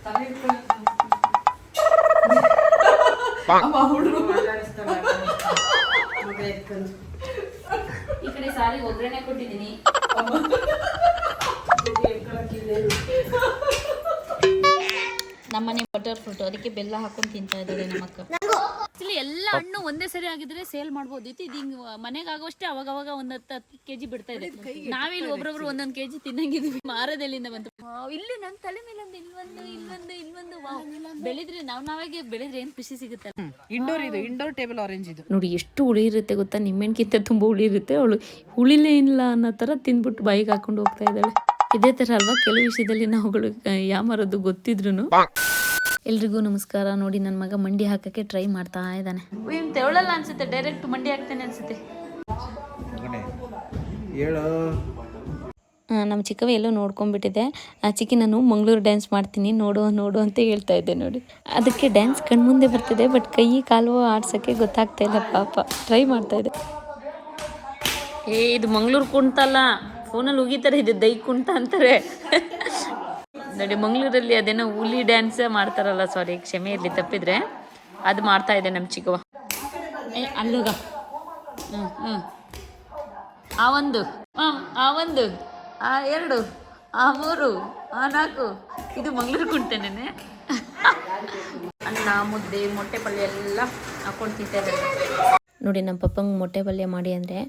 ಈ ಕಡೆ ಸಾರಿ ಒಗ್ಗರಣೆ ಕೊಟ್ಟಿದ್ದೀನಿ. ನಮ್ಮನೆ ಬಟರ್ ಫ್ರೂಟ್, ಅದಕ್ಕೆ ಬೆಲ್ಲ ಹಾಕೊಂಡು ತಿಂತಾ ಇದ್ದಾರೆ ನಮ್ಮಕ್ಕ. ಇಲ್ಲಿ ಎಲ್ಲ ಹಣ್ಣು ಒಂದೇ ಸರಿ ಆಗಿದ್ರೆ ಸೇಲ್ ಮಾಡ್ಬೋದಿತ್ತು. ಇದು ಹಿಂಗ್ ಮನೆಗೆ ಆಗೋಷ್ಟೇ ಅವಾಗ ಒಂದ್ 10 ಕೆಜಿ ಬಿಡ್ತಾ ಇದೆ. ನಾವಿಲ್ಲಿ ಒಬ್ರೊಬ್ರು ಒಂದೊಂದ್ ಕೆಜಿ ತಿನ್ನಂಗಿದ್ವಿ. ಮಾರದೆಲ್ಲಿಂದ ಬಂತು. ಇಲ್ಲಿ ನನ್ನ ತಲೆ ಮೇಲೆ ಒಂದು ಇಲ್ವೊಂದು ಬೆಳೆದ್ರೆ ನಾವಾಗೆ ಬೆಳೆದ್ರೆ ಏನ್ ಖುಷಿ ಸಿಗುತ್ತೆ. ಇಂಡೋರ್ ಟೇಬಲ್ ಆರೆಂಜ್ ಇದು ನೋಡಿ ಎಷ್ಟು ಹುಳಿ ಇರುತ್ತೆ ಗೊತ್ತಾ. ನಿಮ್ಮೆಣ್ಕಿಂತ ತುಂಬಾ ಹುಳಿ ಇರುತ್ತೆ. ಅವಳು ಹುಳಿಲೇ ಇಲ್ಲ ಅನ್ನೋ ತರ ತಿಂದ್ಬಿಟ್ಟು ಬಾಯಿಗೆ ಹಾಕೊಂಡು ಹೋಗ್ತಾ ಇದ್ದಾಳೆ. ಇದೇ ತರ ಅಲ್ವಾ ಕೆಲವು ವಿಷಯದಲ್ಲಿ ನಾವುಗಳು ಯಾಮಾರೋದು ಗೊತ್ತಿದ್ರು. ಎಲ್ರಿಗೂ ನಮಸ್ಕಾರ. ನೋಡಿ ನನ್ನ ಮಗ ಮಂಡಿ ಹಾಕಕ್ಕೆ ಟ್ರೈ ಮಾಡ್ತಾ ಇದ್ದಾನೆ. ತೆವಳಲ್ಲ ಅನ್ಸುತ್ತೆ, ಡೈರೆಕ್ಟ್ ಮಂಡಿ ಹಾಕ್ತಾನೆ ಅನ್ಸುತ್ತೆ. ನಮ್ಮ ಚಿಕ್ಕವ ಎಲ್ಲೋ ನೋಡ್ಕೊಂಡ್ಬಿಟ್ಟಿದೆ. ಚಿಕ್ಕಿ ನಾನು ಮಂಗಳೂರು ಡ್ಯಾನ್ಸ್ ಮಾಡ್ತೀನಿ ನೋಡು ಅಂತ ಹೇಳ್ತಾ ಇದ್ದೆ. ನೋಡಿ ಅದಕ್ಕೆ ಡ್ಯಾನ್ಸ್ ಕಣ್ಮುಂದೆ ಬರ್ತಿದೆ, ಬಟ್ ಕೈ ಕಾಲು ಆಡ್ಸೋಕ್ಕೆ ಗೊತ್ತಾಗ್ತಾ ಇಲ್ಲ. ಪಾಪ ಟ್ರೈ ಮಾಡ್ತಾ ಇದೆ. ಇದು ಮಂಗಳೂರು ಕುಂಟಲ್ಲ, ಫೋನಲ್ಲಿ ಹೋಗಿತಾರೆ. ಇದು ದೈ ಕುಂಟ ಅಂತಾರೆ. ನೋಡಿ ಮಂಗಳೂರಲ್ಲಿ ಅದೇನೋ ಹುಲಿ ಡ್ಯಾನ್ಸ್ ಮಾಡ್ತಾರಲ್ಲ, ಸಾರಿ ಕ್ಷಮೆ ಇರಲಿ ತಪ್ಪಿದ್ರೆ, ಅದು ಮಾಡ್ತಾ ಇದೆ ನಮ್ಮ ಚಿಕ್ಕವ. ಅಲ್ಲೋಗ ಆ ಒಂದು ಆ 2 ಆ 3 ಆ 4 ಇದು ಮಂಗಳೂರು ಕುಂಟೇನೆ. ಅನ್ನ ಮುದ್ದೆ ಮೊಟ್ಟೆ ಪಲ್ಯ ಎಲ್ಲ ಹಾಕೊಂಡು ತಿಂತಾ ಇದ್ದಾರೆ. ನೋಡಿ ನಮ್ಮ ಪಪ್ಪಂಗೆ ಮೊಟ್ಟೆ ಪಲ್ಯ ಮಾಡಿ ಅಂದರೆ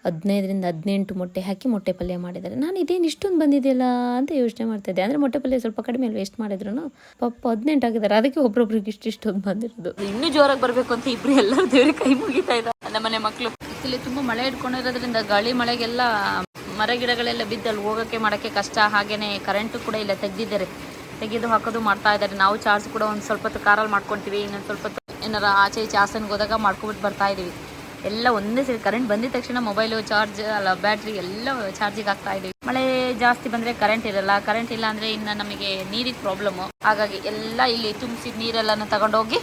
15ರಿಂದ 18 ಮೊಟ್ಟೆ ಹಾಕಿ ಮೊಟ್ಟೆ ಪಲ್ಯ ಮಾಡಿದ್ದಾರೆ. ನಾನು ಇದೇನು ಇಷ್ಟೊಂದು ಬಂದಿದೆಯಲ್ಲ ಅಂತ ಯೋಚನೆ ಮಾಡ್ತಾಯಿದ್ದೆ. ಅಂದರೆ ಮೊಟ್ಟೆ ಪಲ್ಯ ಸ್ವಲ್ಪ ಕಡಿಮೆ ವೇಸ್ಟ್ ಮಾಡಿದ್ರು. ಪಪ್ಪ 18 ಆಗಿದ್ದಾರೆ. ಅದಕ್ಕೆ ಒಬ್ರೊಬ್ರಿಗೆ ಇಷ್ಟೊಂದು ಬಂದಿರೋದು. ಇನ್ನೂ ಜೋರಾಗಿ ಬರಬೇಕು ಅಂತ ಇಬ್ಬರು ಎಲ್ಲರೂ ದೇವ್ರಿಗೆ ಕೈ ಮುಗಿತಾ ಇದ್ದಾರೆ ನಮ್ಮನೆ ಮಕ್ಕಳು. ಇಲ್ಲಿ ತುಂಬ ಮಳೆ ಹಿಡ್ಕೊಂಡಿರೋದ್ರಿಂದ ಗಾಳಿ ಮಳೆಗೆಲ್ಲ ಮರ ಗಿಡಗಳೆಲ್ಲ ಬಿದ್ದು ಅಲ್ಲಿ ಹೋಗೋಕ್ಕೆ ಮಾಡೋಕ್ಕೆ ಕಷ್ಟ. ಹಾಗೆಯೇ ಕರೆಂಟು ಕೂಡ ಇಲ್ಲ, ತೆಗೆದು ಹಾಕೋದು ಮಾಡ್ತಾ ಇದ್ದಾರೆ. ನಾವು ಚಾರ್ಜ್ ಕೂಡ ಒಂದು ಸ್ವಲ್ಪ ಹೊತ್ತು ಕಾರಲ್ಲಿ ಮಾಡ್ಕೊತೀವಿ. ಇನ್ನೊಂದು ಸ್ವಲ್ಪ ಹೊತ್ತು ಏನಾರ ಆಚೆ ಈಚೆ ಹಾಸನ್ಗೆ ಹೋದಾಗ ಮಾಡ್ಕೊಬಿಟ್ಟು ಬರ್ತಾ ಇದ್ದೀವಿ. ಎಲ್ಲ ಒಂದೇ ಸರಿ ಕರೆಂಟ್ ಬಂದಿದ ತಕ್ಷಣ ಮೊಬೈಲು ಚಾರ್ಜ್ ಅಲ್ಲ ಬ್ಯಾಟ್ರಿ ಎಲ್ಲ ಚಾರ್ಜಿಗೆ ಹಾಕ್ತಾ ಇದೀವಿ. ಮಳೆ ಜಾಸ್ತಿ ಬಂದರೆ ಕರೆಂಟ್ ಇರಲ್ಲ. ಕರೆಂಟ್ ಇಲ್ಲ ಅಂದರೆ ಇನ್ನು ನಮಗೆ ನೀರಿಗೆ ಪ್ರಾಬ್ಲಮ್ಮು. ಹಾಗಾಗಿ ಎಲ್ಲ ಇಲ್ಲಿ ತುಂಬಿಸಿದ ನೀರೆಲ್ಲನ ತಗೊಂಡೋಗಿ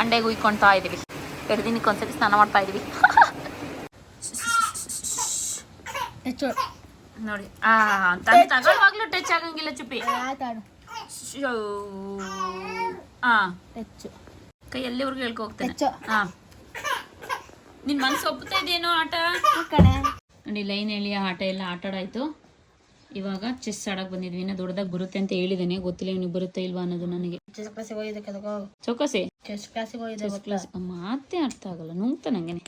ಅಂಡೆಗೆ ಉಯ್ಕೊಳ್ತಾ ಇದ್ದೀವಿ. 2 ದಿನಕ್ಕೆ ಒಂದ್ಸರಿ ಸ್ನಾನ ಮಾಡ್ತಾ ಇದ್ದೀವಿ. ನೋಡಿ ತಗೊಳ್ಳುವಾಗ್ಲೂ ಟಚ್ ಆಗಂಗಿಲ್ಲ ಚುಪ್ಪಿ. ಕೈ ಎಲ್ಲಿವರೆಗೂ ಹೇಳ್ಕೊ ಹೋಗ್ತೇನೆ. ನಿನ್ ಮನಸ್ಸು ಒಪ್ಪುತ್ತಾ ಇದೆಯೇನೋ ಆಟ ನೋಡಿ. ಲೈನ್ ಹೇಳಿ ಆಟ ಎಲ್ಲ ಆಟಾಡಾಯ್ತು. ಇವಾಗ ಚೆಸ್ ಆಡಕ್ ಬಂದಿದ್ವಿ. ಇನ್ನ ದೊಡ್ಡದಾಗ ಬರುತ್ತೆ ಅಂತ ಹೇಳಿದ್ದೇನೆ, ಗೊತ್ತಿಲ್ಲ ಇವ್ನಿಗೆ ಬರುತ್ತೆ ಇಲ್ವಾ ಅನ್ನೋದು ನನಗೆ. ಚೌಕಸಿ ಮಾತೇ ಅರ್ಥ ಆಗಲ್ಲ, ನುಂಗ್ತ ನಂಗೆನೆ.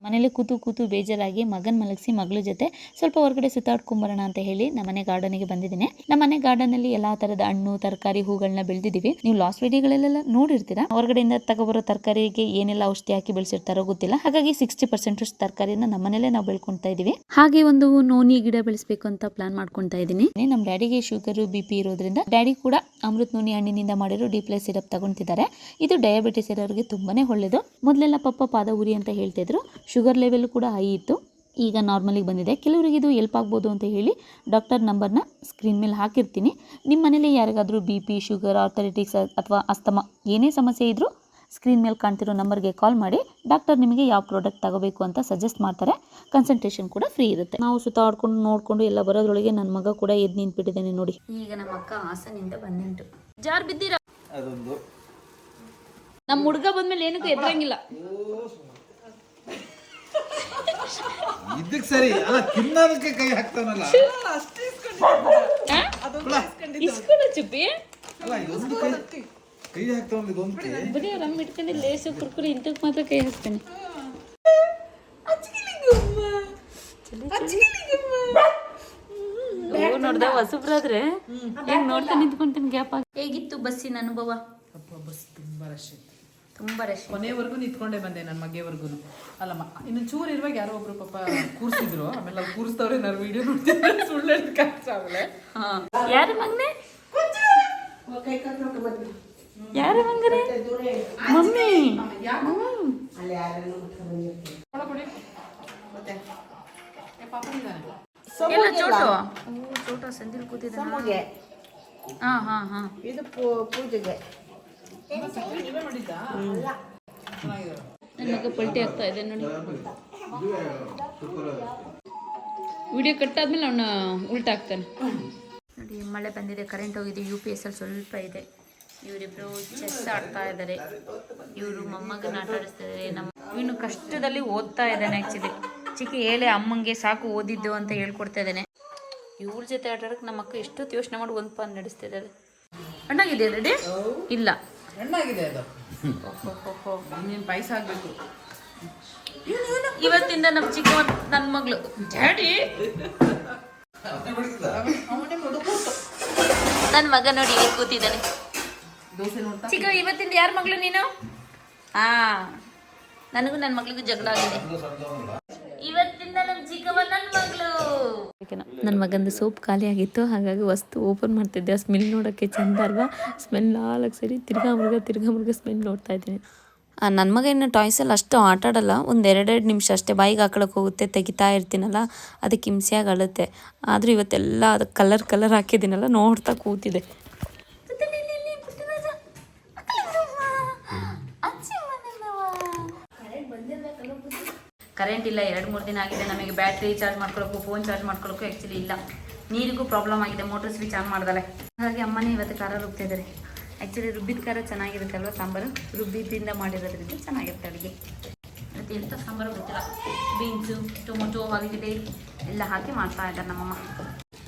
ಮನೇಲಿ ಕೂತು ಬೇಜಾರಾಗಿ ಮಗನ್ ಮಲಗಿಸಿ ಮಗಳ ಜೊತೆ ಸ್ವಲ್ಪ ಹೊರಗಡೆ ಸುತ್ತಾಡ್ಕೊಂಬರೋಣ ಅಂತ ಹೇಳಿ ನಮ್ಮನೆ ಗಾರ್ಡನ್ಗೆ ಬಂದಿದ್ದೀನಿ. ನಮ್ಮನೆ ಗಾರ್ಡನ್ ಅಲ್ಲಿ ಎಲ್ಲಾ ತರದ ಹಣ್ಣು ತರಕಾರಿ ಹೂಗಳನ್ನ ಬೆಳೆದಿದ್ದೀವಿ. ನೀವು ಲಾಸ್ಟ್ ವಿಡಿಯೋಗಳೆಲ್ಲ ನೋಡಿರ್ತೀರಾ. ಹೊರಗಡೆಯಿಂದ ತಗೋಬರೋ ತರಕಾರಿಗೆ ಏನೆಲ್ಲ ಔಷಧಿ ಹಾಕಿ ಬೆಳೆಸಿರ್ತಾರೋ ಗೊತ್ತಿಲ್ಲ. ಹಾಗಾಗಿ 60% ತರಕಾರಿನ ನಮ್ಮನೇಲೆ ನಾವು ಬೆಳ್ಕೊಂತಾ ಇದೀವಿ. ಹಾಗೆ ಒಂದು ನೋನಿ ಗಿಡ ಬೆಳೆಸಬೇಕು ಅಂತ ಪ್ಲಾನ್ ಮಾಡ್ಕೊಂತಾ ಇದೀನಿ. ನಮ್ಮ ಡ್ಯಾಡಿಗೆ ಶುಗರ್ BP ಇರೋದ್ರಿಂದ ಡ್ಯಾಡಿ ಕೂಡ ಅಮೃತ್ ನೋನಿ ಹಣ್ಣಿನಿಂದ ಮಾಡಿರೋ ಡಿಪ್ಲೈ ಸಿರಪ್ ತಗೊಂತಿದ್ದಾರೆ. ಇದು ಡಯಾಬಿಟಿಸ್ ಇರೋರಿಗೆ ತುಂಬಾನೇ ಒಳ್ಳೇದು. ಮೊದಲೆಲ್ಲ ಪಪ್ಪ ಪಾದ ಉರಿ ಅಂತ ಹೇಳ್ತಿದ್ರು. ಶುಗರ್ ಲೆವೆಲ್ ಕೂಡ ಹೈ ಇತ್ತು, ಈಗ ನಾರ್ಮಲಿಗೆ ಬಂದಿದೆ. ಕೆಲವರಿಗೆ ಇದು ಹೆಲ್ಪ್ ಆಗ್ಬೋದು ಅಂತ ಹೇಳಿ ಡಾಕ್ಟರ್ ನಂಬರ್ನ ಸ್ಕ್ರೀನ್ ಮೇಲೆ ಹಾಕಿರ್ತೀನಿ. ನಿಮ್ಮ ಮನೇಲಿ ಯಾರಿಗಾದರೂ BP ಶುಗರ್ ಆರ್ಥರೈಟಿಕ್ಸ್ ಅಥವಾ ಅಸ್ತಮಾ ಏನೇ ಸಮಸ್ಯೆ ಇದ್ದರೂ ಸ್ಕ್ರೀನ್ ಮೇಲೆ ಕಾಣ್ತಿರೋ ನಂಬರ್ಗೆ ಕಾಲ್ ಮಾಡಿ ಡಾಕ್ಟರ್ ನಿಮಗೆ ಯಾವ ಪ್ರಾಡಕ್ಟ್ ತಗೋಬೇಕು ಅಂತ ಸಜೆಸ್ಟ್ ಮಾಡ್ತಾರೆ. ಕನ್ಸಲ್ಟೇಷನ್ ಕೂಡ ಫ್ರೀ ಇರುತ್ತೆ. ನಾವು ಸುತ್ತಾಡ್ಕೊಂಡು ನೋಡಿಕೊಂಡು ಎಲ್ಲ ಬರೋದ್ರೊಳಗೆ ನನ್ನ ಮಗ ಕೂಡ ಎದ್ದು ನಿಂತ್ಬಿಟ್ಟಿದ್ದೇನೆ ನೋಡಿ. ಈಗ ನಮ್ಮ ಅಕ್ಕ ಹಾಸನಿಂದ ಬಂದುಂಟು. ಜಾರ್ ಬಿದ್ದೀರಾ? ನಮ್ಮ ಹುಡುಗ ಬಂದ್ಮೇಲೆ ಏನಕ್ಕೂ ಎದ್ರಂಗಿಲ್ಲ. ಇದಕ್ಕೆ ಸರಿ ಅಲ್ಲ, ತಿನ್ನೋದಕ್ಕೆ ಕೈ ಹಾಕ್ತಾನಲ್ಲ. ಇಸ್ಕೊಂಡು ಚುಪ್ಪಿ ಅಲ್ಲ, ಇದೊಂದು ಕೈ ಹಾಕ್ತಾವಲ್ಲ. ಇದೊಂದು ಬರೀ ರಮ್ಮ ಇಟ್ಕೊಂಡು ಲೇಸು ಕುರ್ಕುರಿ ಇಂತಕ್ಕೆ ಮಾತ್ರ ಕೈ ಹಾಕ್ತಾನೆ. ನೋಡ್ದ ಹೊಸಬ್ರಾದ್ರೆ ಹೆಂಗ್ ನೋಡ್ತಾ ನಿಂತ್ಕೊಂತೀನಿ ಗ್ಯಾಪ್ ಆಗಿ. ಹೇಗಿತ್ತು ಬಸ್ಸಿನ ಅನುಭವ? ಬಸ್ ತುಂಬಾ ರಶ್ ಇತ್ತು. ತುಂಬಾ ರಶ್. ಕೊನೆವರೆಗೂ ನಿಂತ್ಕೊಂಡೇ ಬಂದೆ ನನ್ನ ಮಗೆವರೆಗೂ. ಅಲ್ಲಮ್ಮ ಇನ್ನು ಚೂರು ಇರುವಾಗ ಯಾರೋ ಒಬ್ರು ಪಾಪ ಕೂರಿಸಿದ್ರು. ಆಮೇಲೆ ಅವ್ರು ಕೂರಿಸ್ತವ್ರೆ ನಾನು ವಿಡಿಯೋ ನೋಡ್ತಿದ್ದೆ. ಸುಳ್ಳು ಆಮೇಲೆ ಯಾರು ಮಗನೆ? ಯಾರು ಮಗನೆ? ಮಮ್ಮಿ ಎಲ್ಲ ಚೋಟು ಸಂದಿಲ್ ಕೂತಿದ್ದಾನೆ. ಹಾ ಇದು ಪೂಜೆಗೆ ನನ್ನ ಮಗ ಪಲ್ಟಿ ಆಗ್ತಾ ಇದೆ ನೋಡಿ. ವಿಡಿಯೋ ಕಟ್ಟಾದ್ಮೇಲೆ ಅವನ ಉಲ್ಟಾ ಆಗ್ತಾನೆ ನೋಡಿ. ಮಳೆ ಬಂದಿದೆ, ಕರೆಂಟ್ ಹೋಗಿದೆ. UPS ಅಲ್ಲಿ ಸ್ವಲ್ಪ ಇದೆ. ಇವರಿಬ್ರು ಚೆಸ್ ಆಡ್ತಾ ಇದ್ದಾರೆ. ಇವರು ಮೊಮ್ಮಗನ ಆಟ ಆಡಿಸ್ತಾ ಇದ್ದಾರೆ. ಇವನು ಕಷ್ಟದಲ್ಲಿ ಓದ್ತಾ ಇದ್ದಾನೆ. ಆ್ಯಕ್ಚುಲಿ ಚಿಕ್ಕ ಹೇಳಿ ಅಮ್ಮಂಗೆ ಸಾಕು ಓದಿದ್ದು ಅಂತ ಹೇಳ್ಕೊಡ್ತಾ ಇದ್ದಾನೆ. ಇವ್ರ ಜೊತೆ ಆಟ ಆಡೋಕೆ ನಮ್ಮ ಅಕ್ಕ ಎಷ್ಟೊತ್ತು ಯೋಚನೆ ಮಾಡಿ ಒಂದು ಪಾನ್ ನಡೆಸ್ತಾ ಇದ್ದಾಳೆ. ಹಣ್ಣಾಗಿದೆ ರೆಡಿ ಇಲ್ಲ ಹಣ್ಣಾಗಿದೆ ಅದು. ನೀನು ಪಾಯಸ ಆಗಬೇಕು. ಇವತ್ತಿಂದ ನಮ್ಮ ಚಿಕ್ಕ ನನ್ನ ಮಗಳು ಡ್ಯಾಡಿ ನನ್ನ ಮಗ ನೋಡಿ ಇಲ್ಲಿ ಕೂತಿದ್ದಾನೆ. ದೋಸೆ ನೋಡ್ತಾ ಚಿಕ್ಕ ಇವತ್ತಿಂದ ಯಾರ ಮಗಳು ನೀನು? ನನಗೂ ನನ್ನ ಮಗಳಿಗೂ ಜಗಳ ಆಗಿದೆ. ಇವತ್ತಿಂದ ನಮ್ಮ ಚಿಕ್ಕವ ನನ್ನ ಮಗಳು. ನನ್ನ ಮಗಂದು ಸೋಪ್ ಖಾಲಿ ಆಗಿತ್ತು, ಹಾಗಾಗಿ ವಸ್ತು ಓಪನ್ ಮಾಡ್ತಿದ್ದೆ. ಸ್ಮೆಲ್ ನೋಡೋಕ್ಕೆ ಚಂದ ಅಲ್ವಾ? ಸ್ಮೆಲ್ ನಾಲ್ಕು ಸರಿ ತಿರ್ಗಾ ಮುರ್ಗ ಸ್ಮೆಲ್ ನೋಡ್ತಾ ಇದ್ದೀನಿ. ನನ್ನ ಮಗ ಇನ್ನು ಟಾಯ್ಸಲ್ಲಿ ಅಷ್ಟು ಆಟ ಆಡಲ್ಲ. ಒಂದು 2 ನಿಮಿಷ ಅಷ್ಟೇ ಬಾಯಿಗೆ ಹಾಕೊಳಕ್ಕೆ ಹೋಗುತ್ತೆ. ತೆಗಿತಾ ಇರ್ತೀನಲ್ಲ ಅದಕ್ಕೆ ಹಿಂಸೆಯಾಗಿ ಅಳುತ್ತೆ. ಆದರೂ ಇವತ್ತೆಲ್ಲ ಅದಕ್ಕೆ ಕಲರ್ ಹಾಕಿದ್ದೀನಲ್ಲ ನೋಡ್ತಾ ಕೂತಿದೆ. ಕರೆಂಟ್ ಇಲ್ಲ, 2-3 ದಿನ ಆಗಿದೆ. ನಮಗೆ ಬ್ಯಾಟ್ರಿ ಚಾರ್ಜ್ ಮಾಡ್ಕೊಳ್ಳೋಕ್ಕೂ ಫೋನ್ ಚಾರ್ಜ್ ಮಾಡ್ಕೊಳ್ಳೋಕ್ಕೂ ಆ್ಯಕ್ಚುಲಿ ಇಲ್ಲ. ನೀರಿಗೂ ಪ್ರಾಬ್ಲಮ್ ಆಗಿದೆ, ಮೋಟರ್ ಸ್ವಿಚ್ ಆನ್ ಮಾಡ್ದಲೆ. ಹಾಗಾಗಿ ಅಮ್ಮನೇ ಇವತ್ತು ಖಾರ ರುಬ್ತಾ ಇದ್ದಾರೆ. ಆ್ಯಕ್ಚುಲಿ ರುಬ್ಬಿದ ಖಾರ ಚೆನ್ನಾಗಿರುತ್ತೆ ಅಲ್ವಾ? ಸಾಂಬಾರು ರುಬ್ಬಿದ್ದಿಂದ ಮಾಡಿರೋದ್ರಿಂದ ಚೆನ್ನಾಗಿರುತ್ತೆ ಅಡುಗೆ. ಮತ್ತು ಎಂಥ ಸಾಂಬಾರು ಗೊತ್ತಿಲ್ಲ, ಬೀನ್ಸು ಟೊಮೊಟೊ ಆಗಿದೆ ಎಲ್ಲ ಹಾಕಿ ಮಾಡ್ತಾ ಇದ್ದಾರೆ ನಮ್ಮಮ್ಮ.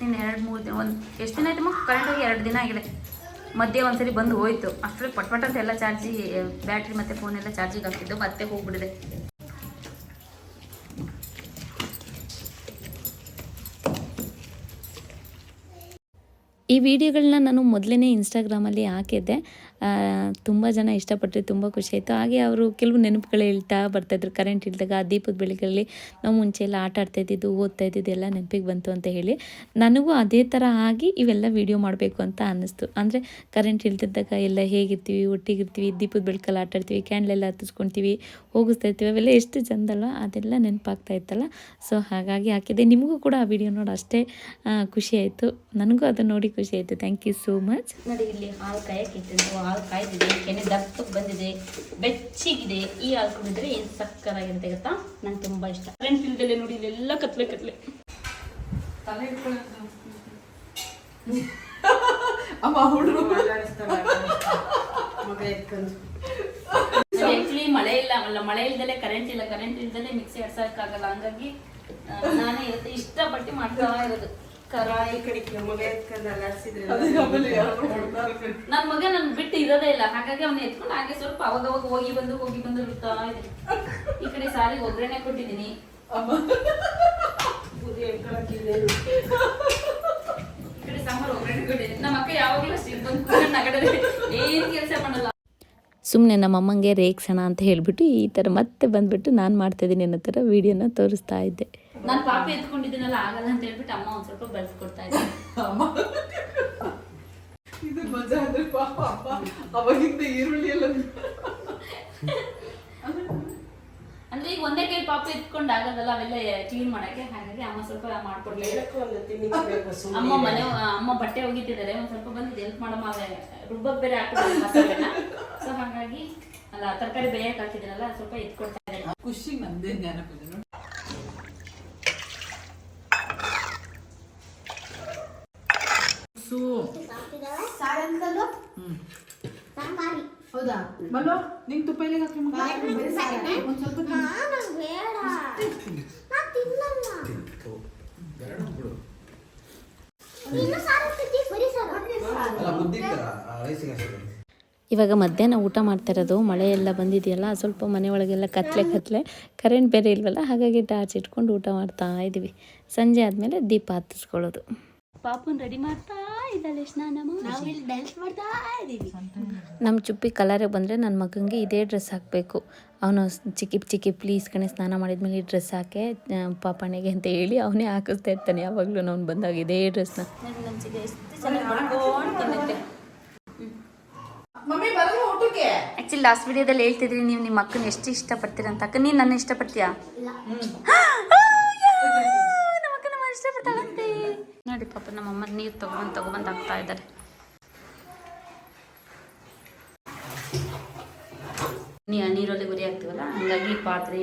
ಇನ್ನು 2-3 ದಿನ, ಎಷ್ಟು ದಿನ ಆಯ್ತಮ್ಮ ಕರೆಂಟ್ ಹೋಗಿ? 2 ದಿನ ಆಗಿದೆ. ಮಧ್ಯೆ ಒಂದ್ಸರಿ ಬಂದು ಹೋಯ್ತು. ಅಷ್ಟರಲ್ಲಿ ಪಟ್ ಅಂತ ಎಲ್ಲ ಚಾರ್ಜಿ ಬ್ಯಾಟ್ರಿ ಮತ್ತು ಫೋನೆಲ್ಲ ಚಾರ್ಜಿಗೆ ಹಾಕಿದ್ದು ಮತ್ತೆ ಹೋಗ್ಬಿಡಿದೆ. ಈ ವಿಡಿಯೋಗಳನ್ನ ನಾನು ಮೊದಲೇ ಇನ್ಸ್ಟಾಗ್ರಾಮಲ್ಲಿ ಹಾಕಿದ್ದೆ. ತುಂಬ ಜನ ಇಷ್ಟಪಟ್ಟರೆ ತುಂಬ ಖುಷಿ ಆಯಿತು. ಹಾಗೆ ಅವರು ಕೆಲವು ನೆನಪುಗಳು ಹೇಳ್ತಾ ಬರ್ತಾಯಿದ್ರು. ಕರೆಂಟ್ ಇಲ್ದಾಗ ದೀಪದ ಬೆಳಕಲ್ಲಿ ನಾವು ಮುಂಚೆ ಎಲ್ಲ ಆಟ ಆಡ್ತಾಯಿದ್ದು, ಓದ್ತಾ ಇದ್ದಿದ್ದು ಎಲ್ಲ ನೆನಪಿಗೆ ಬಂತು ಅಂತ ಹೇಳಿ ನನಗೂ ಅದೇ ಥರ ಆಗಿ ಇವೆಲ್ಲ ವೀಡಿಯೋ ಮಾಡಬೇಕು ಅಂತ ಅನ್ನಿಸ್ತು. ಅಂದರೆ ಕರೆಂಟ್ ಇಲ್ದಿದ್ದಾಗ ಎಲ್ಲ ಹೇಗಿರ್ತೀವಿ, ಒಟ್ಟಿಗಿರ್ತೀವಿ, ದೀಪದ ಬೆಳಕಲ್ಲಿ ಆಟ ಆಡ್ತೀವಿ, ಕ್ಯಾಂಡ್ಲೆಲ್ಲ ಹತ್ತಿಸ್ಕೊಳ್ತೀವಿ, ಹೋಗಿಸ್ತಾ ಇರ್ತೀವಿ, ಅವೆಲ್ಲ ಎಷ್ಟು ಚಂದಲ್ಲ, ಅದೆಲ್ಲ ನೆನಪಾಗ್ತಾ ಇತ್ತಲ್ಲ. ಸೊ ಹಾಗಾಗಿ ಹಾಕಿದೆ. ನಿಮಗೂ ಕೂಡ ಆ ವಿಡಿಯೋ ನೋಡಿ ಅಷ್ಟೇ ಖುಷಿ ಆಯಿತು. ನನಗೂ ಅದನ್ನು ನೋಡಿ ಖುಷಿ ಆಯಿತು. Thank you so much. ನೋಡಿ ಇಲ್ಲಿ ಹಾಲು ಕಾಯಕ್ಕೆ ಇಟ್ಟಿದ್ದು, ಹಾಲು ಕಾಯ್ದಿದೆ, ಕೆನೆ ದಪ್ಪಕ್ಕೆ ಬಂದಿದೆ, ಬೆಚ್ಚಿಗಿದೆ. ಈ ಹಾಲು ಕುಡಿದ್ರೆ ಏನು ಸಕ್ಕರಾಗಿರುತ್ತೆ ಗೊತ್ತಾ? ನಂಗೆ ತುಂಬ ಇಷ್ಟ. ಕರೆಂಟ್ ಇಲ್ದಲೆ ನೋಡಿ ಇಲ್ಲೆಲ್ಲ ಕತ್ಲೆ ತಲೆ ಅಮ್ಮ ಹುಡುಗರು ಆಕ್ಚುಲಿ ಮಳೆ ಇಲ್ದಲೆ ಕರೆಂಟ್ ಇಲ್ದಲೆ ಮಿಕ್ಸಿ ಆಡ್ಸೋಕ್ಕಾಗಲ್ಲ. ಹಂಗಾಗಿ ನಾನೇ ಇವತ್ತು ಇಷ್ಟಪಟ್ಟು ಮಾಡ್ತಾ ಇರೋದು. ನನ್ನ ಮಗ ನನ್ ಬಿಟ್ಟು ಇರೋದೇ ಇಲ್ಲ. ಹಾಗಾಗಿ ಅವ್ನ ಎತ್ಕೊಂಡು ಹಾಗೆ ಸ್ವಲ್ಪ ಅವಾಗ ಹೋಗಿ ಬಂದು ರುತ್ತಾ ಇದೆ. ಈ ಕಡೆ ಸಾರಿ ಒಗ್ಗರಣೆ ಕೊಟ್ಟಿದ್ದೀನಿ. ಈ ಕಡೆ ಸಾಂಬಾರು ಒಗ್ಗರಣೆ ಕೊಟ್ಟಿದ್ದೀನಿ. ನಮ್ಮ ಅಕ್ಕ ಯಾವಾಗಲೂ ಅಷ್ಟೇ ಬಂದು ನಗಡದೆ ಏನ್ ಕೆಲಸ ಮಾಡಲ್ಲ. ಸುಮ್ಮನೆ ನಮ್ಮಮ್ಮಂಗೆ ರೇಗ್ಸೋಣ ಅಂತ ಹೇಳ್ಬಿಟ್ಟು ಈ ಥರ ಮತ್ತೆ ಬಂದ್ಬಿಟ್ಟು ನಾನು ಮಾಡ್ತಾಯಿದ್ದೀನಿ ಅನ್ನೋ ಥರ ವೀಡಿಯೋನ ತೋರಿಸ್ತಾ ಇದ್ದೆ. ನಾನು ಪಾಪಿ ಎತ್ಕೊಂಡಿದ್ದೀನಲ್ಲ ಆಗಲ್ಲ ಅಂತ ಹೇಳ್ಬಿಟ್ಟು ಅಮ್ಮ ಒಂದು ಸ್ವಲ್ಪ ಬೆಳೆಸ್ಕೊಡ್ತಾ ಇದ್ದೆ. ಇದು ಮಜಾ ಅಂದ್ರೆ ಪಾಪ ಅಮ್ಮ ಅವಾಗಿಂದ ಈರುಳ್ಳಿ ಎಲ್ಲ ಅಂದ್ರೆ ಈಗ ಒಂದೇ ಕೈ ಪಾಪ ಎತ್ಕೊಂಡು ಆಗದಲ್ಲ ಅವೆಲ್ಲ ಕ್ಲೀನ್ ಮಾಡಕ್ಕೆ. ಹಾಗಾಗಿ ಅಮ್ಮ ಸ್ವಲ್ಪ ಮಾಡ್ಕೊಡ್ಲಿ. ಅಮ್ಮ ಬಟ್ಟೆ ಒಗಿತಿದ್ದಾರೆ, ಒಂದ್ ಸ್ವಲ್ಪ ಬಂದು ಹೆಲ್ಪ್ ಮಾಡಮ್ಮ. ರುಬ್ಬಕ್ ಬೇರೆ ಹಾಕಿದ್ರೆ ಮಸಾಲೆನ. ಸೊ ಹಾಗಾಗಿ ಅಲ್ಲ ತರಕಾರಿ ಬೇಯಕ್ಕೆ ಹಾಕಿದ್ದೀನಲ್ಲ ಸ್ವಲ್ಪ ಎತ್ಕೊಡ್ತಾ ಇದ್ದಾರೆ. ಖುಷಿ ನಂದೇ ನೆನಪಿದೆ. ಹೌದಾ ಬಲ್ಲೋ ನಿಂಗೆ ತುಪ್ಪ ಇಲ್ಲ ಹಾಕಿ ಒಂದು ಸ್ವಲ್ಪ ಇವಾಗ ಮಧ್ಯಾಹ್ನ ಊಟ ಮಾಡ್ತಾ ಇರೋದು. ಮಳೆ ಎಲ್ಲ ಬಂದಿದೆಯಲ್ಲ, ಸ್ವಲ್ಪ ಮನೆ ಒಳಗೆಲ್ಲ ಕತ್ಲೆ ಕರೆಂಟ್ ಬೇರೆ ಇಲ್ವಲ್ಲ, ಹಾಗಾಗಿ ಟಾರ್ಚ್ ಇಟ್ಕೊಂಡು ಊಟ ಮಾಡ್ತಾ ಇದ್ದೀವಿ. ಸಂಜೆ ಆದಮೇಲೆ ದೀಪ ಹತ್ತಿಸ್ಕೊಳ್ಳೋದು. ಪಾಪನ್ ರೆಡಿ ಮಾಡ್ತಾ ಇದ್ದಾಳೆ, ಸ್ನಾನ ಮಾಡ್ತಾ ಇದ್ದೀವಿ. ನಮ್ಮ ಚುಪ್ಪಿ ಕಲರಿಗೆ ಬಂದರೆ ನನ್ನ ಮಗನಿಗೆ ಇದೇ ಡ್ರೆಸ್ ಹಾಕಬೇಕು. ಅವನು ಚಿಕ್ಕಿ ಪ್ಲೀಸ್ ಕಣೆ, ಸ್ನಾನ ಮಾಡಿದ್ಮೇಲೆ ಈ ಡ್ರೆಸ್ ಹಾಕೆ ಪಾಪಣಿಗೆ ಅಂತ ಹೇಳಿ ಅವನೇ ಹಾಕಿಸ್ತಾ ಇರ್ತಾನೆ ಯಾವಾಗಲೂ. ಅವ್ನು ಬಂದಾಗ ಇದೇ ಡ್ರೆಸ್ನ ಆ್ಯಕ್ಚುಲಿ ಲಾಸ್ಟ್ ವಿಡಿಯೋದಲ್ಲಿ ಹೇಳ್ತಿದ್ರಿ ನೀವು ನಿಮ್ಮ ಅಕ್ಕನ ಎಷ್ಟು ಇಷ್ಟಪಡ್ತೀರ ಅಂತ. ಅಕ್ಕ ನೀನು ನನ್ನ ಇಷ್ಟಪಡ್ತೀಯಾ? ನಮ್ಮ ಅಕ್ಕ ನಮ್ಮ ಇಷ್ಟಪಡ್ತಾಳಂತೆ ನೋಡಿ. ಪಾಪ ನಮ್ಮಮ್ಮ ನೀರು ತಗೊಬಂದು ಹಾಕ್ತಾ ಇದ್ದಾರೆ. ನೀರಲ್ಲಿ ಗುರಿ ಹಾಕ್ತೀವಲ್ಲ, ಹಂಗಾಗಿ ಪಾತ್ರೆ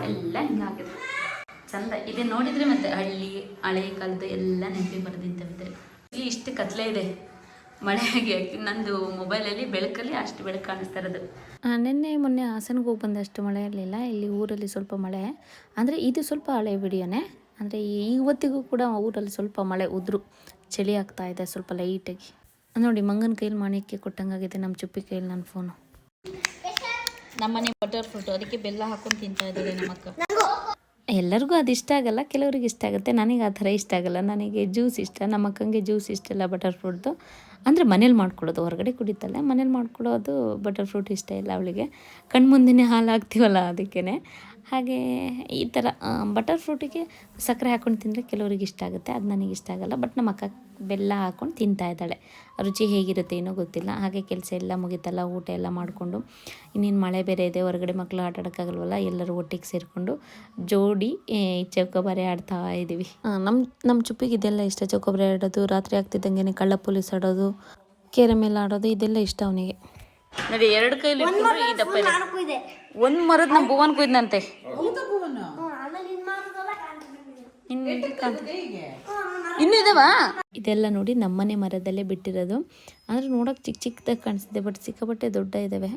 ಎಲ್ಲ ಹಿಂಗೆ ಹಾಕಿದ್ರು ಚಂದ ಇದೆ. ನೋಡಿದ್ರೆ ಮತ್ತೆ ಹಳ್ಳಿ ಹಳೆ ಕಾಲದ ಎಲ್ಲ ನೆನಪಿ ಬರೆದಿಂತವಿದ್ರೆ. ಇಲ್ಲಿ ಇಷ್ಟು ಕತ್ಲೆ ಇದೆ, ಮಳೆಗೆ ನಂದು ಮೊಬೈಲಲ್ಲಿ ಬೆಳಕಲ್ಲಿ ಅಷ್ಟು ಬೆಳಕು ಕಾಣಿಸ್ತಾ ಇರೋದು. ನಿನ್ನೆ ಮೊನ್ನೆ ಹಾಸನಕ್ಕೆ ಹೋಗಿ ಬಂದಷ್ಟು ಮಳೆ ಇರಲಿಲ್ಲ. ಇಲ್ಲಿ ಊರಲ್ಲಿ ಸ್ವಲ್ಪ ಮಳೆ, ಅಂದರೆ ಇದು ಸ್ವಲ್ಪ ಹಳೆ ವಿಡಿಯೋನೇ, ಅಂದರೆ ಇವತ್ತಿಗೂ ಕೂಡ ಊರಲ್ಲಿ ಸ್ವಲ್ಪ ಮಳೆ ಉದುರು ಚಳಿ ಆಗ್ತಾ ಇದೆ ಸ್ವಲ್ಪ ಲೈಟಾಗಿ. ನೋಡಿ ಮಂಗನ ಕೈಯಲ್ಲಿ ಮಾಣಿಕ್ಯ ಕೊಟ್ಟಂಗಾಗಿದೆ ನಮ್ಮ ಚುಪ್ಪಿ ಕೈಯಲ್ಲಿ ನನ್ನ ಫೋನು. ನಮ್ಮನೆ ಬಟರ್ ಫ್ರೂಟ್, ಅದಕ್ಕೆ ಬೆಲ್ಲ ಹಾಕೊಂಡು ತಿಂತಾ ಇದ್ದಾರೆ ನಮ್ಮಕ್ಕ. ಎಲ್ಲರಿಗೂ ಅದು ಇಷ್ಟ ಆಗಲ್ಲ, ಕೆಲವ್ರಿಗೆ ಇಷ್ಟ ಆಗುತ್ತೆ. ನನಗೆ ಆ ಥರ ಇಷ್ಟ ಆಗಲ್ಲ. ನನಗೆ ಜ್ಯೂಸ್ ಇಷ್ಟ, ನಮ್ಮ ಅಕ್ಕಂಗೆ ಜ್ಯೂಸ್ ಇಷ್ಟ ಇಲ್ಲ ಬಟರ್ ಫ್ರೂಟ್ದು. ಅಂದರೆ ಮನೇಲಿ ಮಾಡ್ಕೊಳ್ಳೋದು, ಹೊರಗಡೆ ಕುಡಿತಲ್ಲ, ಮನೇಲಿ ಮಾಡ್ಕೊಳ್ಳೋದು ಬಟರ್ ಫ್ರೂಟ್ ಇಷ್ಟ ಇಲ್ಲ ಅವಳಿಗೆ. ಕಣ್ಮುಂದೆನೇ ಹಾಲು ಹಾಕ್ತೀವಲ್ಲ ಅದಕ್ಕೇ. ಹಾಗೆ ಈ ಥರ ಬಟರ್ ಫ್ರೂಟಿಗೆ ಸಕ್ಕರೆ ಹಾಕ್ಕೊಂಡು ತಿಂದರೆ ಕೆಲವ್ರಿಗೆ ಇಷ್ಟ ಆಗುತ್ತೆ, ಅದು ನನಗೆ ಇಷ್ಟ ಆಗಲ್ಲ. ಬಟ್ ನಮ್ಮ ಅಕ್ಕ ಬೆಲ್ಲ ಹಾಕ್ಕೊಂಡು ತಿಂತಾ ಇದ್ದಾಳೆ. ರುಚಿ ಹೇಗಿರುತ್ತೆ ಏನೋ ಗೊತ್ತಿಲ್ಲ. ಹಾಗೆ ಕೆಲಸ ಎಲ್ಲ ಮುಗಿತಲ್ಲ, ಊಟ ಎಲ್ಲ ಮಾಡಿಕೊಂಡು, ಇನ್ನೇನು ಮಳೆ ಬೇರೆ ಇದೆ, ಹೊರಗಡೆ ಮಕ್ಕಳು ಆಟ ಆಡೋಕ್ಕಾಗಲ್ವಲ್ಲ, ಎಲ್ಲರೂ ಒಟ್ಟಿಗೆ ಸೇರಿಕೊಂಡು ಜೋಡಿ ಚೌಕಾಬಾರ ಆಡ್ತಾ ಇದ್ದೀವಿ. ನಮ್ಮ ಚುಪ್ಪಿಗೆ ಇದೆಲ್ಲ ಇಷ್ಟ, ಚೌಕಾಬಾರ ಆಡೋದು, ರಾತ್ರಿ ಆಗ್ತಿದ್ದಂಗೆ ಕಳ್ಳ ಪೊಲೀಸ್ ಆಡೋದು, ಕೆರೆ ಮೇಲೆ ಆಡೋದು, ಇದೆಲ್ಲ ಇಷ್ಟ ಅವನಿಗೆ. ನೋಡಿ 2 ಕೈಲಿ ಇಟ್ಕೊಂಡ್ರೆ ಈ ದಪ್ಪ ಇದೆ. ಒಂದು ಮರದ ನಮ್ಮ ಭುವನ್ ಕುಯ್ದಂತೆ. ಇನ್ನು ಇದಾವ. ಇದೆಲ್ಲ ನೋಡಿ ನಮ್ಮನೆ ಮರದಲ್ಲೇ ಬಿಟ್ಟಿರೋದು. ಆದರೆ ನೋಡೋಕೆ ಚಿಕ್ಕ ಚಿಕ್ಕದಾಗಿ ಕಾಣಿಸ್ತಿದೆ, ಬಟ್ ಸಿಕ್ಕಾಪಟ್ಟೆ ದೊಡ್ಡ ಇದ್ದಾವೆ.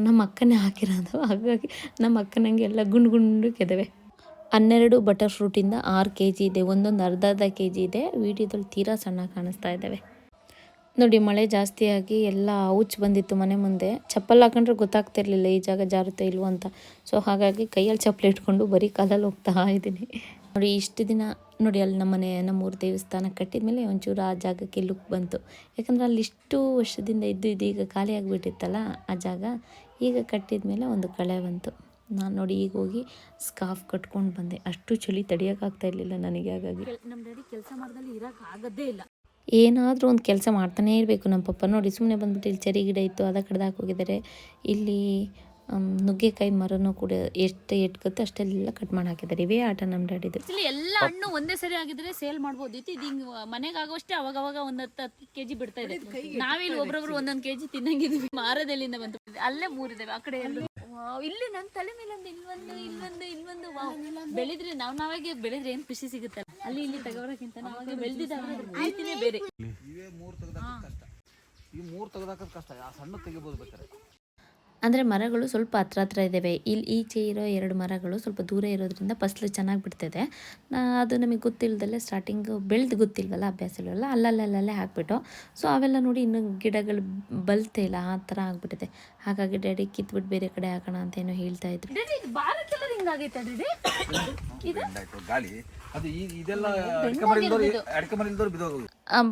ನಮ್ಮ ಅಕ್ಕನೇ ಹಾಕಿರೋದು, ಹಾಗಾಗಿ ನಮ್ಮ ಅಕ್ಕನಂಗೆ ಎಲ್ಲ ಗುಂಡು ಗುಂಡಕ್ಕಿದ್ದಾವೆ. 12 ಬಟರ್ ಫ್ರೂಟಿಂದ 6 kg ಇದೆ, ಒಂದೊಂದು ಅರ್ಧ kg ಇದೆ. ವಿಡಿಯೋದಲ್ಲಿ ತೀರಾ ಸಣ್ಣ ಕಾಣಿಸ್ತಾ ಇದ್ದಾವೆ. ನೋಡಿ ಮಳೆ ಜಾಸ್ತಿಯಾಗಿ ಎಲ್ಲ ಔಚ್ ಬಂದಿತ್ತು ಮನೆ ಮುಂದೆ. ಚಪ್ಪಲ್ ಹಾಕೊಂಡ್ರೆ ಗೊತ್ತಾಗ್ತಿರ್ಲಿಲ್ಲ ಈ ಜಾಗ ಜಾರುತ್ತೆ ಇಲ್ವೋ ಅಂತ. ಸೊ ಹಾಗಾಗಿ ಕೈಯಲ್ಲಿ ಚಪ್ಪಲಿ ಇಟ್ಕೊಂಡು ಬರೀ ಕಾಲಲ್ಲಿ ಹೋಗ್ತಾ ಇದ್ದೀನಿ. ನೋಡಿ ಇಷ್ಟು ದಿನ ನೋಡಿ ಅಲ್ಲಿ ನಮ್ಮೂರು ದೇವಸ್ಥಾನ ಕಟ್ಟಿದ ಮೇಲೆ ಒಂಚೂರು ಆ ಜಾಗಕ್ಕೆ ಲುಕ್ ಬಂತು. ಯಾಕಂದರೆ ಅಲ್ಲಿ ಇಷ್ಟು ವರ್ಷದಿಂದ ಇದ್ದು ಈಗ ಖಾಲಿ ಆಗಿಬಿಟ್ಟಿತ್ತಲ್ಲ ಆ ಜಾಗ. ಈಗ ಕಟ್ಟಿದ ಮೇಲೆ ಒಂದು ಕಳೆ ಬಂತು. ನಾನು ನೋಡಿ ಈಗ ಹೋಗಿ ಸ್ಕಾರ್ಫ್ ಕಟ್ಕೊಂಡು ಬಂದೆ. ಅಷ್ಟು ಚಳಿ ತಡೆಯೋಕ್ಕಾಗ್ತಾ ಇರಲಿಲ್ಲ ನನಗೆ. ಹಾಗಾಗಿ ನಮ್ಮ ಡ್ಯಾಡಿ ಕೆಲಸ ಮಾಡ್ದಲ್ಲಿ ಇರೋಕೆ ಆಗೋದೇ ಇಲ್ಲ. ಏನಾದರೂ ಒಂದು ಕೆಲಸ ಮಾಡ್ತಾನೇ ಇರಬೇಕು. ನಮ್ಮ ಪಪ್ಪ ನೋಡಿ ಸುಮ್ಮನೆ ಬಂದ್ಬಿಟ್ಟು ಇಲ್ಲಿ ಚರಿ ಗಿಡ ಇತ್ತು ಅದಕ್ಕೆ ಕಡ್ದಾಕಿ ಹೋಗಿದ್ದಾರೆ. ಇಲ್ಲಿ ನುಗ್ಗೆಕಾಯಿ ಮರನೂ ಕೂಡ ಎಷ್ಟು ಎಟ್ಕತ್ತೆ ಅಷ್ಟೆಲ್ಲ ಕಟ್ ಮಾಡಿ ಹಾಕಿದ್ದಾರೆ. ಇವೇ ಆಟ ನಮ್ಮ ಡ್ಯಾಡಿದು. ಆಕ್ಚುಲಿ ಎಲ್ಲ ಹಣ್ಣು ಒಂದೇ ಸರಿ ಆಗಿದ್ರೆ ಸೇಲ್ ಮಾಡ್ಬೋದಿತ್ತು. ಇದು ಹಿಂಗೆ ಮನೆಗೆ ಆಗೋಷ್ಟೇ ಅವಾಗ ಒಂದು 10 kg ಬಿಡ್ತಾ ಇದೆ. ನಾವಿಲ್ಲಿ ಒಬ್ರೊಬ್ರು 1 kg ತಿನ್ನಂಗಿದ್ವಿ. ಮಾರದಲ್ಲಿಂದ ಬಂತು, ಅಲ್ಲೇ 3 ಇದಾವೆ, ಆ ಕಡೆ 2. ಇಲ್ಲಿ ನನ್ನ ತಲೆ ಮೇಲೆ ಇಲ್ಲೊಂದು ವಾವ್. ಬೆಳೆದ್ರೆ ನಾವಾಗೆ ಬೆಳೆದ್ರೆ ಏನು ಖುಷಿ ಸಿಗುತ್ತಲ್ಲ, ಅಲ್ಲಿ ಇಲ್ಲಿ ತಗೋರಕ್ಕಿಂತ ನಾವಾಗೆ ಬೆಳೆದಿದ್ದಾವೆ ಬೇರೆ. ಇವೇ 3 ತೆಗೆದಾಕೋದು ಕಷ್ಟ, ಈ 3 ತೆಗೆದಾಕೋದು ಕಷ್ಟ. ಆ ಸಣ್ಣ ತೆಗಿಬೋದು ಬೇಕಾದ್ರೆ. ಅಂದರೆ ಮರಗಳು ಸ್ವಲ್ಪ ಹತ್ರ ಇದ್ದಾವೆ. ಇಲ್ಲಿ ಈಚೆ ಇರೋ 2 ಮರಗಳು ಸ್ವಲ್ಪ ದೂರ ಇರೋದ್ರಿಂದ ಫಸಲು ಚೆನ್ನಾಗಿ ಬಿಡ್ತದೆ. ಅದು ನಮಗೆ ಗೊತ್ತಿಲ್ಲದಲ್ಲೇ ಸ್ಟಾರ್ಟಿಂಗು ಬೆಳೆದು ಗೊತ್ತಿಲ್ವಲ್ಲ, ಅಭ್ಯಾಸ ಇಲ್ವಲ್ಲ, ಅಲ್ಲಲ್ಲೇ ಹಾಕ್ಬಿಟ್ಟು. ಸೊ ಅವೆಲ್ಲ ನೋಡಿ ಇನ್ನೂ ಗಿಡಗಳು ಬಲ್ತೇ ಇಲ್ಲ, ಆ ಥರ ಆಗ್ಬಿಟ್ಟಿದೆ. ಹಾಗಾಗಿ ಡ್ಯಾಡಿ ಕಿತ್ಬಿಟ್ಟು ಬೇರೆ ಕಡೆ ಹಾಕೋಣ ಅಂತ ಏನೋ ಹೇಳ್ತಾ ಇದ್ರು. ಗಾಳಿ ಅದು ಇದೆಲ್ಲ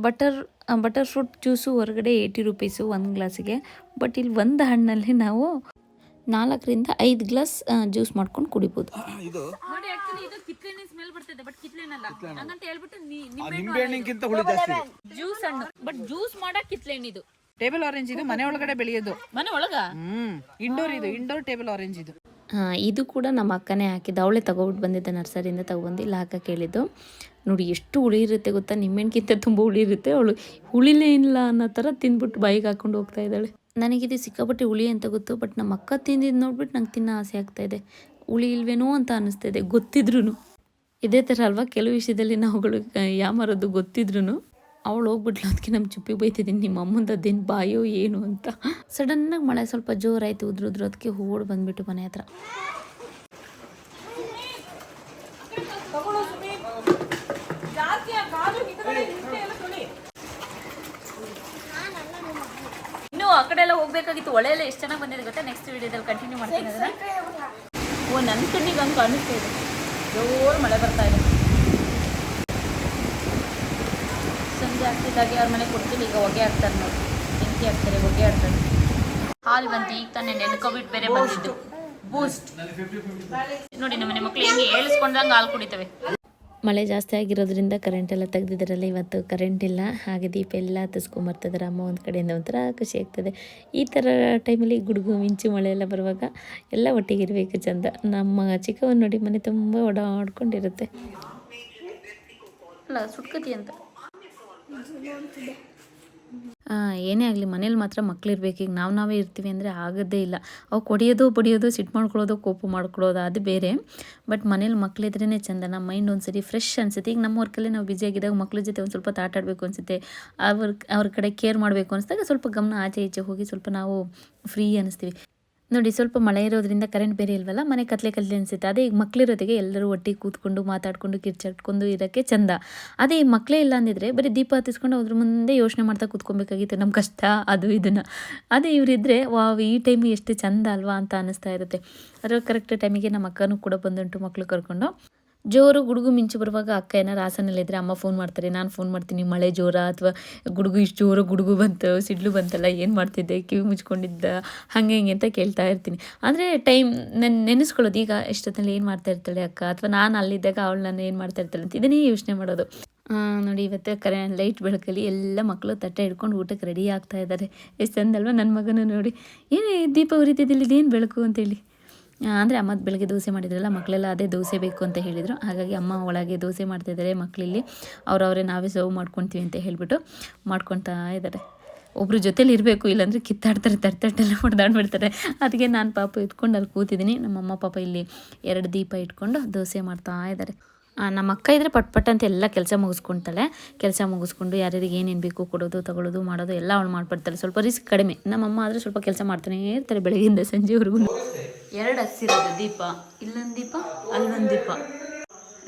ಬಟರ್ ಫ್ರೂಟ್ ಜ್ಯೂಸು ಹೊರಗಡೆ 80 ರೂಪೀಸು 1 ಗ್ಲಾಸಿಗೆ. ಬಟ್ ಇಲ್ಲಿ ಒಂದು ಹಣ್ಣಲ್ಲಿ ನಾವು 4 ರಿಂದ 5 ಗ್ಲಾಸ್ ಜ್ಯೂಸ್ ಮಾಡ್ಕೊಂಡು ಕುಡಿಬೋದು. ಇದು ನೋಡಿ ಆಕ್ಚುಲಿ ಇದು ಕಿತ್ಲೆನೆ ಸ್ಮೆಲ್ ಬರ್ತದೆ, ಬಟ್ ಕಿತ್ಲೆನಲ್ಲ ಹಂಗಂತ ಹೇಳ್ಬಿಟ್ಟು ನಿಂಬೆ ಹಣ್ಣಿಗಿಂತ ಹುಳಿ ಜಾಸ್ತಿ ಇದೆ. ಜ್ಯೂಸ್ ಹಣ್ಣು, ಬಟ್ ಜ್ಯೂಸ್ ಮಾಡಕ್ ಕಿತ್ಲೆಣ್ಣು. ಇದು ಟೇಬಲ್ ಆರೆಂಜ್, ಇದು ಮನೆ ಒಳಗಡೆ ಬೆಳೆಯೋದು. ಮನೆ ಒಳಗ ಇಂಡೋರ್ ಟೇಬಲ್ ಆರೆಂಜ್ ಇದು. ಇದು ಕೂಡ ನಮ್ಮ ಅಕ್ಕನೇ ಹಾಕಿದ್ದು. ಅವಳೇ ತಗೊಬಿಟ್ಟು ಬಂದಿದ್ದೆ, ನರ್ಸರಿಯಿಂದ ತಗೊಬಂದು ಇಲ್ಲಿ ಹಾಕಕ್ಕೆ ಹೇಳಿದ್ದು. ನೋಡಿ ಎಷ್ಟು ಹುಳಿ ಇರುತ್ತೆ ಗೊತ್ತಾ, ನಿಮ್ಮೆಣ್ಣಿಗಿಂತ ತುಂಬ ಹುಳಿ ಇರುತ್ತೆ. ಅವಳು ಹುಳಿಲೇ ಇಲ್ಲ ಅನ್ನೋ ಥರ ತಿಂದ್ಬಿಟ್ಟು ಬಾಯಿಗೆ ಹಾಕೊಂಡು ಹೋಗ್ತಾ ಇದ್ದಾಳೆ. ನನಗಿದು ಸಿಕ್ಕಾಪಟ್ಟೆ ಹುಳಿ ಅಂತ ಗೊತ್ತು, ಬಟ್ ನಮ್ಮ ಅಕ್ಕ ತಿಂದಿದ್ದು ನೋಡ್ಬಿಟ್ಟು ನಂಗೆ ತಿನ್ನೋ ಆಸೆ ಆಗ್ತಾಯಿದೆ. ಹುಳಿ ಇಲ್ವೇನೋ ಅಂತ ಅನ್ನಿಸ್ತಾಯಿದೆ ಗೊತ್ತಿದ್ರು. ಇದೇ ಥರ ಅಲ್ವಾ ಕೆಲವು ವಿಷಯದಲ್ಲಿ ನಾವುಗಳು ಯಾಮಾರೋದು ಗೊತ್ತಿದ್ರು. ಅವಳು ಹೋಗ್ಬಿಟ್ಲು, ಅದಕ್ಕೆ ನಮ್ಮ ಚುಪ್ಪಿ ಬೈತಿದ್ದೀನಿ, ನಿಮ್ಮ ಅಮ್ಮಂದು ಅದೇನು ಬಾಯೋ ಏನು ಅಂತ. ಸಡನ್ನಾಗಿ ಮಳೆ ಸ್ವಲ್ಪ ಜೋರಾಯಿತು, ಉದ್ರು ಅದಕ್ಕೆ ಓಡಿ ಬಂದುಬಿಟ್ಟು ಮನೆ ಹತ್ರ. ಇನ್ನು ಆ ಕಡೆ ಎಲ್ಲ ಹೋಗ್ಬೇಕಾಗಿತ್ತು. ಒಳ್ಳೆ ಎಲ್ಲ ಎಷ್ಟು ಚೆನ್ನಾಗಿ ಬಂದಿದೆ ಗೊತ್ತಾ. ನೆಕ್ಸ್ಟ್ ವಿಡಿಯೋದಲ್ಲಿ ಕಂಟಿನ್ಯೂ ಮಾಡ್ತೀನಿ ಅದನ್ನ. ನನ್ನ ಕಣ್ಣಿಗೆ ಹಂಗೆ ಕಾಣಿಸ್ತಾ ಇದೆ, ಜೋರು ಮಳೆ ಬರ್ತಾ ಇದೆ. ಸಂಜೆ ಆಗ್ತಿದ್ದಾಗೆ ಅವ್ರ ಮನೆ ಕೊಡ್ತೀನಿ. ಈಗ ಹೊಗೆ ಹಾಕ್ತಾರೆ ನೋಡಿ, ಬೆಂಕಿ ಹಾಕ್ತಾರೆ, ಹೊಗೆ ಹಾಕ್ತಾರೆ. ಹಾಲು ಬಂತು ಈಗ ತಾನೇ, ನೆನ್ಕೊಬಿಟ್ಟು ಬೇರೆ ಬಂದಿದ್ದು ಬೂಸ್ಟ್. ನೋಡಿ ನಮ್ಮನೆ ಮಕ್ಳು ಹೆಂಗೆ ಏಳಿಸ್ಕೊಂಡಂಗೆ ಹಾಲು ಕುಡಿತವೆ. ಮಳೆ ಜಾಸ್ತಿ ಆಗಿರೋದ್ರಿಂದ ಕರೆಂಟ್ ಎಲ್ಲ ತೆಗ್ದಿದ್ದಾರಲ್ಲ, ಇವತ್ತು ಕರೆಂಟ್ ಇಲ್ಲ. ಹಾಗೆ ದೀಪ ಎಲ್ಲ ಹತ್ತಿಸ್ಕೊಂಬರ್ತಿದ್ದಾರೆ ಅಮ್ಮ ಒಂದು ಕಡೆಯಿಂದ. ಒಂಥರ ಖುಷಿ ಆಗ್ತದೆ ಈ ಥರ ಟೈಮಲ್ಲಿ. ಗುಡುಗು ಮಿಂಚು ಮಳೆ ಎಲ್ಲ ಬರುವಾಗ ಎಲ್ಲ ಒಟ್ಟಿಗಿರಬೇಕು ಚಂದ. ನಮ್ಮ ಚಿಕ್ಕವನ್ನ ನೋಡಿ ಮನೆ ತುಂಬ ಓಡಾಡ್ಕೊಂಡಿರುತ್ತೆ. ಅಲ್ಲ ಸುಟ್ಕತಿ ಅಂತ. ಏನೇ ಆಗಲಿ ಮನೇಲಿ ಮಾತ್ರ ಮಕ್ಳಿರ್ಬೇಕು. ಈಗ ನಾವೇ ಇರ್ತೀವಿ ಅಂದರೆ ಆಗೋದೇ ಇಲ್ಲ. ಅವು ಹೊಡಿಯೋದು ಬಡಿಯೋದು ಸಿಟ್ಟು ಮಾಡ್ಕೊಳ್ಳೋದು ಕೋಪ ಮಾಡ್ಕೊಳ್ಳೋದು ಅದು ಬೇರೆ. ಬಟ್ ಮನೇಲಿ ಮಕ್ಳಿದ್ರೇ ಚೆಂದ. ನಮ್ಮ ಮೈಂಡ್ ಒಂದ್ಸರಿ ಫ್ರೆಶ್ ಅನಿಸುತ್ತೆ. ಈಗ ನಮ್ಮ ವರ್ಕಲ್ಲೇ ನಾವು ಬ್ಯುಸಿಯಾಗಿದ್ದಾಗ ಮಕ್ಳ ಜೊತೆ ಒಂದು ಸ್ವಲ್ಪ ಆಟ ಆಡಬೇಕು ಅನಿಸುತ್ತೆ. ಅವ್ರ ಕಡೆ ಕೇರ್ ಮಾಡಬೇಕು ಅನಿಸಿದಾಗ ಸ್ವಲ್ಪ ಗಮನ ಆಚೆ ಈಚೆ ಹೋಗಿ ಸ್ವಲ್ಪ ನಾವು ಫ್ರೀ ಅನ್ನಿಸ್ತೀವಿ. ನೋಡಿ ಸ್ವಲ್ಪ ಮಳೆ ಇರೋದ್ರಿಂದ ಕರೆಂಟ್ ಬೇರೆ ಇಲ್ವಲ್ಲ, ಮನೆ ಕತ್ಲೆ ಅನಿಸುತ್ತೆ. ಅದೇ ಈಗ ಮಕ್ಳಿರೋದಿಗೆ ಎಲ್ಲರೂ ಒಟ್ಟಿಗೆ ಕೂತ್ಕೊಂಡು ಮಾತಾಡ್ಕೊಂಡು ಕಿರ್ಚಾಡ್ಕೊಂಡು ಇರೋಕ್ಕೆ ಚೆಂದ. ಅದೇ ಈ ಮಕ್ಕಳೇ ಇಲ್ಲ ಅಂದಿದ್ರೆ ಬರೀ ದೀಪ ಹತ್ತಿಸ್ಕೊಂಡು ಅದ್ರ ಮುಂದೆ ಯೋಚನೆ ಮಾಡ್ತಾ ಕೂತ್ಕೊಬೇಕಾಗಿತ್ತು ನಮ್ಮ ಕಷ್ಟ ಅದು ಇದನ್ನು. ಅದೇ ಇವರಿದ್ದರೆ ವಾವ್ ಈ ಟೈಮ್ ಎಷ್ಟು ಚೆಂದ ಅಲ್ವಾ ಅಂತ ಅನ್ನಿಸ್ತಾ ಇರುತ್ತೆ. ಅದರ ಕರೆಕ್ಟ್ ಟೈಮಿಗೆ ನಮ್ಮ ಅಕ್ಕನೂ ಕೂಡ ಬಂದುಂಟು ಮಕ್ಕಳು ಕರ್ಕೊಂಡು. ಜೋರು ಗುಡುಗು ಮಿಂಚು ಬರುವಾಗ ಅಕ್ಕ ಏನಾರು ಹಾಸನಲ್ಲಿದ್ದರೆ ಅಮ್ಮ ಫೋನ್ ಮಾಡ್ತಾರೆ, ನಾನು ಫೋನ್ ಮಾಡ್ತೀನಿ. ಮಳೆ ಜೋರ ಅಥವಾ ಗುಡುಗು ಇಷ್ಟು ಜೋರು ಗುಡುಗು ಬಂತು ಸಿಡ್ಲು ಬಂತಲ್ಲ ಏನು ಮಾಡ್ತಿದ್ದೆ, ಕಿವಿ ಮುಚ್ಕೊಂಡಿದ್ದ, ಹಾಗೆ ಹಿಂಗೆ ಅಂತ ಕೇಳ್ತಾ ಇರ್ತೀನಿ. ಅಂದರೆ ಟೈಮ್ ನೆನೆಸ್ಕೊಳ್ಳೋದು, ಈಗ ಎಷ್ಟೊತ್ತಲ್ಲಿ ಏನು ಮಾಡ್ತಾ ಇರ್ತಾಳೆ ಅಕ್ಕ, ಅಥವಾ ನಾನು ಅಲ್ಲಿದ್ದಾಗ ಅವಳು ನಾನು ಏನು ಮಾಡ್ತಾ ಇರ್ತಾಳೆ ಅಂತ ಇದನ್ನೇ ಯೋಚನೆ ಮಾಡೋದು. ನೋಡಿ ಇವತ್ತು ಲೈಟ್ ಬೆಳಕಲ್ಲಿ ಎಲ್ಲ ಮಕ್ಕಳು ತಟ್ಟೆ ಹಿಡ್ಕೊಂಡು ಊಟಕ್ಕೆ ರೆಡಿ ಆಗ್ತಾ ಇದ್ದಾರೆ. ಎಷ್ಟು ಚಂದಲ್ವ. ನನ್ನ ಮಗನೂ ನೋಡಿ ಏನೇ ದೀಪ ಉರಿತಿದ್ದಿಲ್ಲ ಇದೇನು ಬೆಳಕು ಅಂತೇಳಿ. ಅಂದರೆ ಅಮ್ಮ ಬೆಳಗ್ಗೆ ದೋಸೆ ಮಾಡಿದ್ರಲ್ಲ, ಮಕ್ಕಳೆಲ್ಲ ಅದೇ ದೋಸೆ ಬೇಕು ಅಂತ ಹೇಳಿದರು. ಹಾಗಾಗಿ ಅಮ್ಮ ಒಳಗೆ ದೋಸೆ ಮಾಡ್ತಾಯಿದ್ದಾರೆ. ಮಕ್ಕಳಿಲ್ಲಿ ಅವರವರೇ ನಾವೇ ಸರ್ವ್ ಮಾಡ್ಕೊತೀವಿ ಅಂತ ಹೇಳಿಬಿಟ್ಟು ಮಾಡ್ಕೊತಾ ಇದ್ದಾರೆ. ಒಬ್ಬರು ಜೊತೇಲಿ ಇರಬೇಕು, ಇಲ್ಲಾಂದರೆ ಕಿತ್ತಾಡ್ತಾರೆ, ತಟ್ಟೆಲ್ಲ ಹೊಡೆದಾಡ್ಬಿಡ್ತಾರೆ. ಅದಕ್ಕೆ ನಾನು ಪಾಪ ಇಟ್ಕೊಂಡು ಅಲ್ಲಿ ಕೂತಿದ್ದೀನಿ. ನಮ್ಮಮ್ಮ ಪಾಪ ಇಲ್ಲಿ 2 ದೀಪ ಇಟ್ಕೊಂಡು ದೋಸೆ ಮಾಡ್ತಾ ಇದ್ದಾರೆ. ನಮ್ಮ ಅಕ್ಕ ಇದ್ದರೆ ಪಟ್ ಅಂತ ಎಲ್ಲ ಕೆಲಸ ಮುಗಿಸ್ಕೊತಾಳೆ. ಕೆಲಸ ಮುಗಿಸ್ಕೊಂಡು ಯಾರ್ಯಾರಿಗೆ ಏನೇನು ಬೇಕು ಕೊಡೋದು ತಗೊಳ್ಳೋದು ಮಾಡೋದು ಎಲ್ಲ ಅವಳು ಮಾಡಿಬಿಡ್ತಾಳೆ. ಸ್ವಲ್ಪ ರಿಸ್ಕ್ ಕಡಿಮೆ. ನಮ್ಮಮ್ಮ ಆದರೆ ಸ್ವಲ್ಪ ಕೆಲಸ ಮಾಡ್ತಾನೇ ಇರ್ತಾರೆ ಬೆಳಗ್ಗೆಯಿಂದ ಸಂಜೆವರೆಗೂ. 2 ಹಚ್ಚಿರೋದು ದೀಪ, ಇಲ್ಲೊಂದು ದೀಪ ಅಲ್ಲೊಂದು ದೀಪ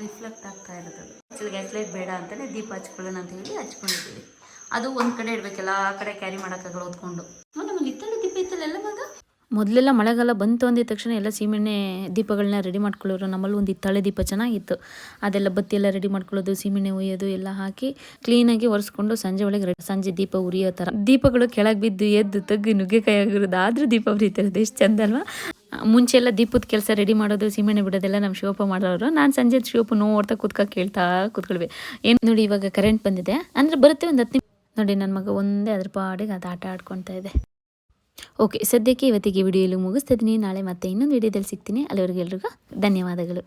ರಿಫ್ಲೆಕ್ಟ್ ಆಗ್ತಾ ಇರೋದು. ಆ್ಯಕ್ಚುಲಿ ಗ್ಯಾಸ್ ಲೈಟ್ ಬೇಡ ಅಂತಲೇ ದೀಪ ಹಚ್ಕೊಳ್ಳೋಣ ಅಂತ ಹೇಳಿ ಹಚ್ಕೊಂಡಿದ್ದೀವಿ. ಅದು ಒಂದು ಕಡೆ ಇಡಬೇಕಲ್ಲ, ಆ ಕಡೆ ಕ್ಯಾರಿ ಮಾಡೋಕ್ಕಾಗಲ್ಲ ಓದ್ಕೊಂಡು. ನಮ್ಮಲ್ಲಿ ಇತ್ತಲ್ಲ ದೀಪ ಇತ್ತಲ್ಲ ಎಲ್ಲ ಮಗ. ಮೊದಲೆಲ್ಲ ಮಳೆಗಾಲ ಬಂತು ಅಂದಿದ ತಕ್ಷಣ ಎಲ್ಲ ಸೀಮೆಣ್ಣೆ ದೀಪಗಳನ್ನ ರೆಡಿ ಮಾಡ್ಕೊಳ್ಳೋರು. ನಮ್ಮಲ್ಲಿ ಒಂದು ಹಿತ್ತಾಳೆ ದೀಪ ಚೆನ್ನಾಗಿತ್ತು. ಅದೆಲ್ಲ ಬತ್ತಿ ಎಲ್ಲ ರೆಡಿ ಮಾಡ್ಕೊಳ್ಳೋದು, ಸೀಮೆಣ್ಣೆ ಉಯ್ಯೋದು ಎಲ್ಲ ಹಾಕಿ ಕ್ಲೀನಾಗಿ ಒರೆಸ್ಕೊಂಡು ಸಂಜೆ ಒಳಗೆ ಸಂಜೆ ದೀಪ ಉರಿಯೋ ಥರ. ದೀಪಗಳು ಕೆಳಗೆ ಬಿದ್ದು ಎದ್ದು ತಗ್ಗಿ ನುಗ್ಗೆಕಾಯಿ ಆಗಿರೋದು, ಆದರೂ ದೀಪ ಉರಿತಿರೋದು ಎಷ್ಟು ಚಂದ ಅಲ್ವಾ. ಮುಂಚೆ ಎಲ್ಲ ದೀಪದ ಕೆಲಸ ರೆಡಿ ಮಾಡೋದು, ಸೀಮೆಣ್ಣೆ ಬಿಡೋದೆಲ್ಲ ನಮ್ಮ ಶಿವಪ್ಪ ಮಾಡೋರು. ನಾನು ಸಂಜೆ ಶಿವಪ್ಪ ನೋಡ್ತಾ ಕೂತ್ಕೊಳ್ವೆ. ಏನು ನೋಡಿ ಇವಾಗ ಕರೆಂಟ್ ಬಂದಿದೆ ಅಂದರೆ ಬರುತ್ತೆ ಒಂದು 10 ನಿಮಿಷ. ನೋಡಿ ನನ್ನ ಮಗ ಒಂದೇ ಅದ್ರ ಪಾಡಿಗೆ ಅದು ಆಟ ಆಡ್ಕೊತಾ ಇದೆ. ಓಕೆ, ಸದ್ಯಕ್ಕೆ ಇವತ್ತಿಗೆ ವಿಡಿಯೋಲಿ ಮುಗಿಸ್ತಿದ್ದೀನಿ. ನಾಳೆ ಮತ್ತೆ ಇನ್ನೊಂದು ವಿಡಿಯೋದಲ್ಲಿ ಸಿಗ್ತೀನಿ. ಅಲ್ಲಿವರೆಗೂ ಎಲ್ರಿಗೂ ಧನ್ಯವಾದಗಳು.